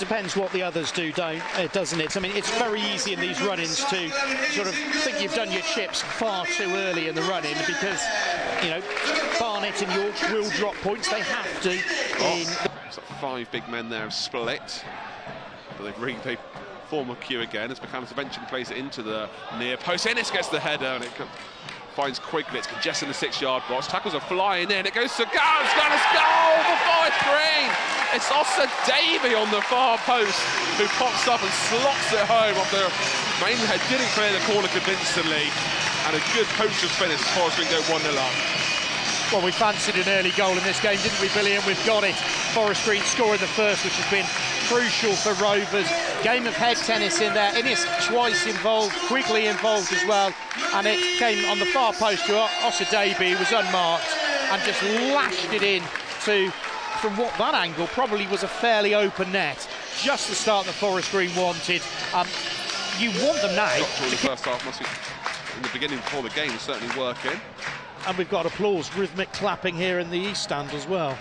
Depends what the others do, doesn't it? I mean, it's very easy in these run-ins to sort of think you've done your chips far too early in the run-in because, you know, Barnett and York will drop points. They have to. It's like 5 big men there have split, but they form a queue again as McCallum eventually plays it into the near post. Ennis gets the header and it finds Quigley. It's congested in the 6-yard box. Tackles are flying in. It goes to Garrett's got a goal for Forest Green. It's Oscar Davey on the far post who pops up and slots it home after Maidenhead didn't clear the corner convincingly, and a good poacher's finish. Forest Green go 1-0 up. Well, we fancied an early goal in this game, didn't we, Billy? And we've got it. Forest Green scoring the first, which has been crucial for Rovers. Game of head tennis in there. Innes twice involved, Quigley involved as well. And it came on the far post to Osadebe, was unmarked, and just lashed it in to, from what that angle probably was a fairly open net. Just the start that Forest Green wanted. You want them now. The first half must be, in the beginning before the game, certainly working. And we've got applause, rhythmic clapping here in the East Stand as well.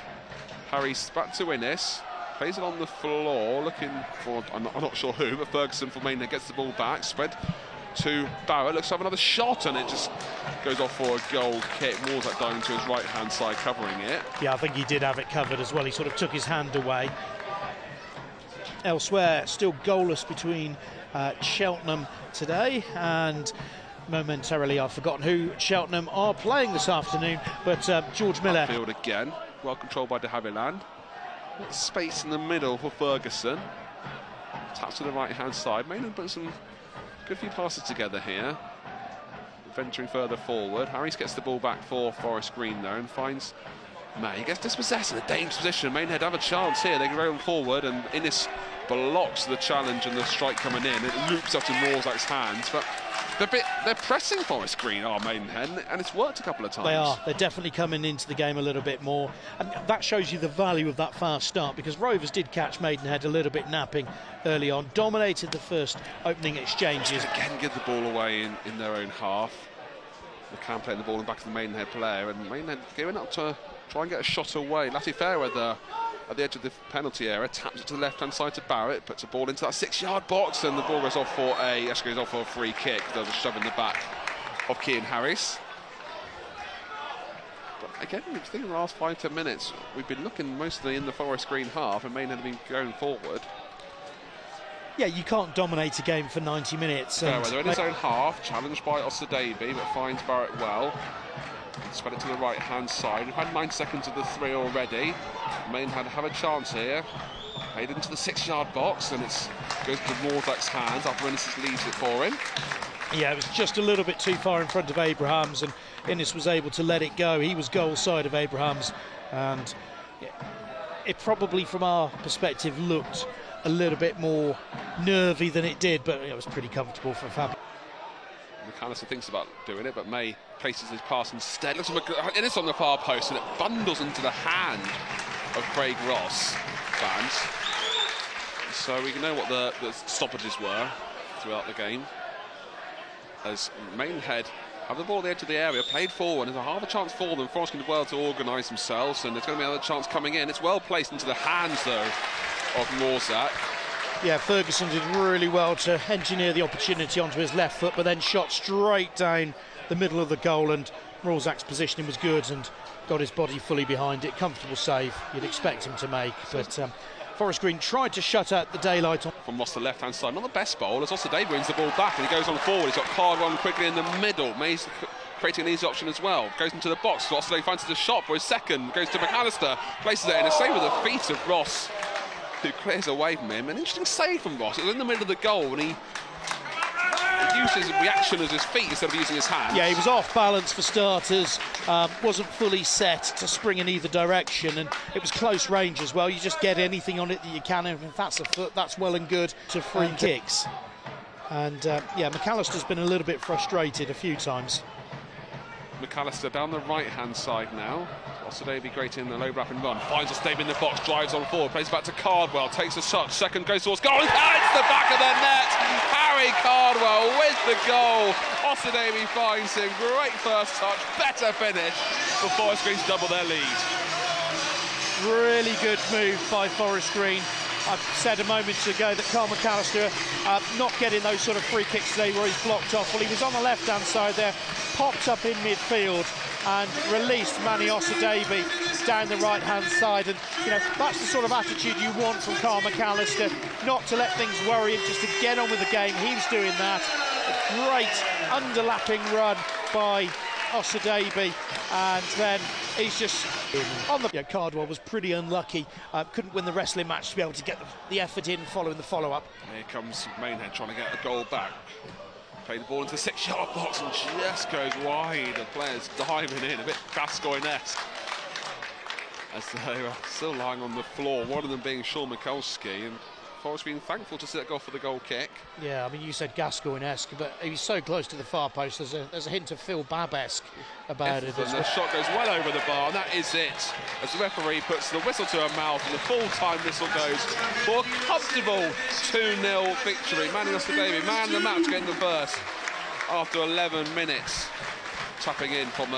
Harry's back to Innes, plays it on the floor, looking for, I'm not sure who, but Ferguson for Maidenhead gets the ball back, spread to Barrett, looks to have another shot, and it just goes off for a goal kick. Morzak diving to his right-hand side, covering it. Yeah, I think he did have it covered as well. He sort of took his hand away. Elsewhere, still goalless between Cheltenham today, and momentarily I've forgotten who Cheltenham are playing this afternoon, but George Miller. Field again, well controlled by de Havilland. Space in the middle for Ferguson. Taps to the right-hand side. Maynard put some good few passes together here. Venturing further forward. Harris gets the ball back for Forest Green though and finds May. He gets dispossessed in a dangerous position. Maidenhead have a chance here. They can roll forward and Innes blocks the challenge and the strike coming in. It loops up to Morzak's hands, but they're pressing Forest Green, Maidenhead, and it's worked a couple of times. They are. They're definitely coming into the game a little bit more. And that shows you the value of that fast start, because Rovers did catch Maidenhead a little bit napping early on, dominated the first opening exchanges. Again, give the ball away in their own half. McCann playing the ball in back of the Maidenhead player, and Maidenhead going up to try and get a shot away. Latifera at the edge of the penalty area, taps it to the left-hand side to Barrett, puts a ball into that 6-yard box, and the ball goes off for a free kick. There's a shove in the back of Kean Harris. But again, I think in the last 5-10 minutes, we've been looking mostly in the Forest Green half, and Maidenhead have been going forward. Yeah, you can't dominate a game for 90 minutes. They're in his own half, challenged by Osadebe, but finds Barrett well. Spread it to the right-hand side. We've had 9 seconds of the 3 already. Maidenhead have a chance here. Played into the 6-yard box, and it goes to Morzak's hands after Innes leaves it for him. Yeah, it was just a little bit too far in front of Abrahams, and Innes was able to let it go. He was goal side of Abrahams, and it probably, from our perspective, looked a little bit more nervy than it did, but it was pretty comfortable for Fab. McAllister thinks about doing it, but May places his pass instead. Looks like Innes on the far post, and it bundles into the hand of Craig Ross fans. So we can know what the stoppages were throughout the game. As Maidenhead have the ball at the edge of the area, played forward, there's a half a chance for them. Forest going to well to organise themselves, and there's going to be another chance coming in. It's well placed into the hands, though, of Morzak. Yeah, Ferguson did really well to engineer the opportunity onto his left foot, but then shot straight down the middle of the goal, and Morzak's positioning was good and got his body fully behind it. Comfortable save you'd expect him to make, but Forest Green tried to shut out the daylight on. From Ross to the left-hand side, not the best bowl, as Osadebe wins the ball back and he goes on forward. He's got Cardwell quickly in the middle. May's creating an easy option as well. Goes into the box, Osadebe finds the shot for his second, goes to McAllister, places it in a save with the feet of Ross, who clears away from him. An interesting save from Ross. It was in the middle of the goal and he used his reaction as his feet instead of using his hands. Yeah, he was off balance for starters, wasn't fully set to spring in either direction, and it was close range as well. You just get anything on it that you can, and if that's a foot, that's well and good to free kicks. And yeah, McAllister's been a little bit frustrated a few times. McAllister down the right-hand side now. Osadebe great in the low wrap and run. Finds Osadebe in the box, drives on forward, plays back to Cardwell, takes a touch, second goes towards goal, and it's the back of the net! Harry Cardwell with the goal. Osadebe finds him, great first touch, better finish for Forest Green to double their lead. Really good move by Forest Green. I've said a moment ago that Carl McAllister not getting those sort of free kicks today where he's blocked off. Well, he was on the left-hand side there, popped up in midfield and released Manny Osadebe down the right-hand side. And, you know, that's the sort of attitude you want from Carl McAllister, not to let things worry him, just to get on with the game. He was doing that. A great underlapping run by Osadebe, and then he's just on the... Cardwell was pretty unlucky, couldn't win the wrestling match to be able to get the effort in following the follow-up. Here comes Maidenhead trying to get a goal back. Play the ball into the 6-yard box and just goes wide. The players diving in, a bit Gascoigne-esque, as they were still lying on the floor, one of them being Sean Mikulski, and Forest being thankful to see that goal for the goal kick. Yeah, I mean, you said Gascoigne-esque, but he's so close to the far post, there's a hint of Phil Babb-esque about it. And the shot goes well over the bar, and that is it. As the referee puts the whistle to her mouth, and the full-time whistle goes for a comfortable 2-0 victory. Manny Osadebe, man of the match, getting the first after 11 minutes, tapping in from